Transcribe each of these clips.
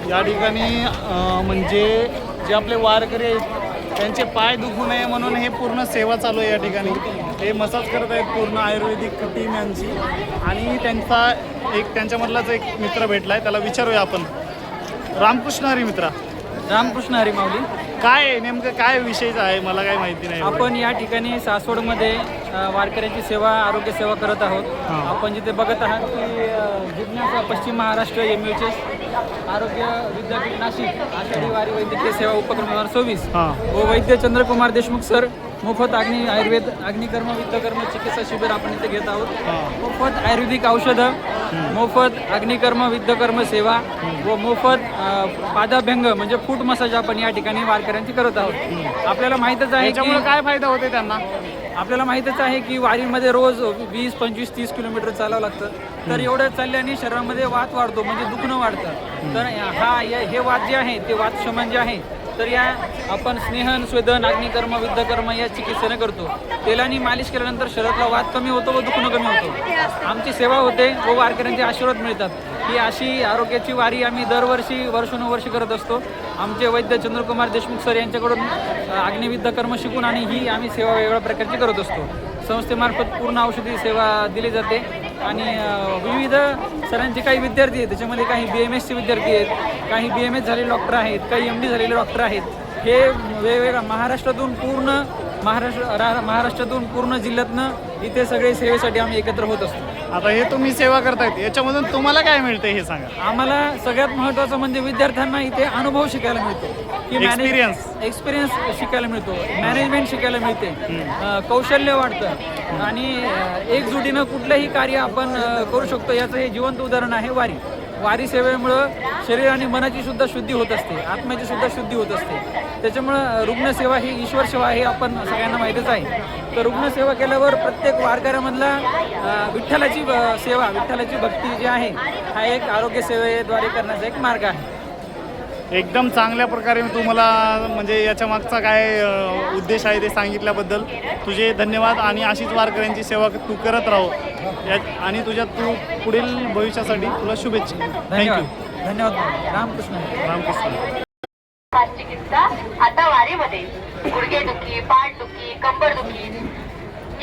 या ठिकाणी म्हणजे जे आपले वारकरी आहेत त्यांचे पाय दुखू नये म्हणून हे पूर्ण सेवा चालू आहे या ठिकाणी. हे मसाज करत आहेत पूर्ण आयुर्वेदिक टीम यांची. आणि त्यांच्यामधलाच एक मित्र भेटला आहे, त्याला विचारूया आपण. रामकृष्ण हरी मित्रा. रामकृष्ण हरी माऊली. काय नेमकं काय विषयच आहे मला काही माहिती नाही. आपण या ठिकाणी सासवडमध्ये वारकऱ्यांची सेवा आरोग्य सेवा करत आहोत. आपण जिथे बघत आहात की जिज्ञासा पश्चिम महाराष्ट्र MUHS आरोग्य विद्यापीठ नाशिक आषाढी वारी वैद्यकीय सेवा उपक्रम 2024 व वैद्य चंद्रकुमार देशमुख सर मोफत आयुर्वेद अग्निकर्म विद्यकर्म चिकित्सा शिबिर आपण इथे घेत आहोत. मोफत आयुर्वेदिक औषधं, मोफत अग्निकर्म विद्यकर्म सेवा व मोफत पादाभ्यंग म्हणजे फूट मसाज आपण या ठिकाणी वारकऱ्यांची करत आहोत. आपल्याला माहीतच आहे की काय फायदा होते त्यांना. आपल्याला माहीतच आहे की वारीमध्ये रोज 20, 25, 30 किलोमीटर चालावं लागतं. तर एवढं चालल्याने शरीरामध्ये वात वाढतो म्हणजे दुखणं वाढतं. तर हे वात जे आहे ते वातशमन जे आहे तर या आपण स्नेहन स्वेदन अग्निकर्म विद्यकर्म या चिकित्सेने करतो. तेलाने मालिश केल्यानंतर शरीरातला वात कमी होतो व दुखणं कमी होतो. आमची सेवा होते व वारकऱ्यांचे आशीर्वाद मिळतात. ही अशी आरोग्याची वारी आम्ही दरवर्षी वर्षानुवर्षी करत असतो. आमचे वैद्य चंद्रकुमार देशमुख सर यांच्याकडून अग्निविद्यकर्म शिकून आणि ही आम्ही सेवा वेगवेगळ्या प्रकारची करत असतो. संस्थेमार्फत पूर्ण औषधी सेवा दिली जाते आणि विविध सरांचे काही विद्यार्थी आहेत, त्याच्यामध्ये काही BMSचे विद्यार्थी आहेत, काही BMS झालेले डॉक्टर आहेत, काही MD झालेले डॉक्टर आहेत. हे वेगवेगळ्या महाराष्ट्रातून पूर्ण जिल्ह्यातनं इथे सगळे सेवेसाठी आम्ही एकत्र होत असतो. आता हे तुम्ही सेवा करतायत याच्यामधून तुम्हाला काय मिळतं हे सांगा. आम्हाला सगळ्यात महत्त्वाचं म्हणजे विद्यार्थ्यांना इथे अनुभव शिकायला मिळतो की एक्सपिरियन्स शिकायला मिळतो, मॅनेजमेंट शिकायला मिळते, कौशल्य वाढतं आणि एकजुटीनं कुठलंही कार्य आपण करू शकतो. याचं हे जिवंत उदाहरण आहे वारी सेवेमुळं शरीर आणि मनाची सुद्धा शुद्धी होत असते, आत्म्याची सुद्धा शुद्धी होत असते. त्याच्यामुळं रुग्णसेवा ही ईश्वर सेवा हे आपण सगळ्यांना माहीतच आहे. तर रुग्णसेवा केल्यावर प्रत्येक वारकऱ्यामधला विठ्ठलाची सेवा विठ्ठलाची भक्ती जी आहे हा एक आरोग्य सेवेद्वारे करण्याचा एक मार्ग आहे. एकदम चांगल्या प्रकारे तुम्हाला म्हणजे याच्या मागचा काय उद्देश आहे ते सांगितल्याबद्दल तुझे धन्यवाद. आणि अशीच वारकऱ्यांची सेवा तू करत राहो आणि तुझ्या पुढील भविष्यासाठी तुला शुभेच्छा. थँक्यू. धन्यवाद. रामकृष्ण. चिकित्सा आता वारीमध्ये गुडघेदुखी, पाठदुखी, कंबरदुखी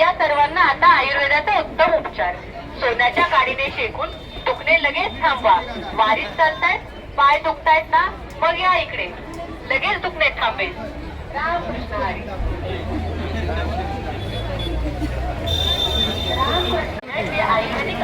या सर्वांना आता आयुर्वेदाचा उत्तम उपचार. सोन्याच्या काडीने शेकून दुखणे लगेच थांबवा. वारीत चालतायत, पाय दुखतायत ना, मग या इकडे, लगेच दुखणे थांबेल. रामकृष्ण हरी. आयुर्वेदिक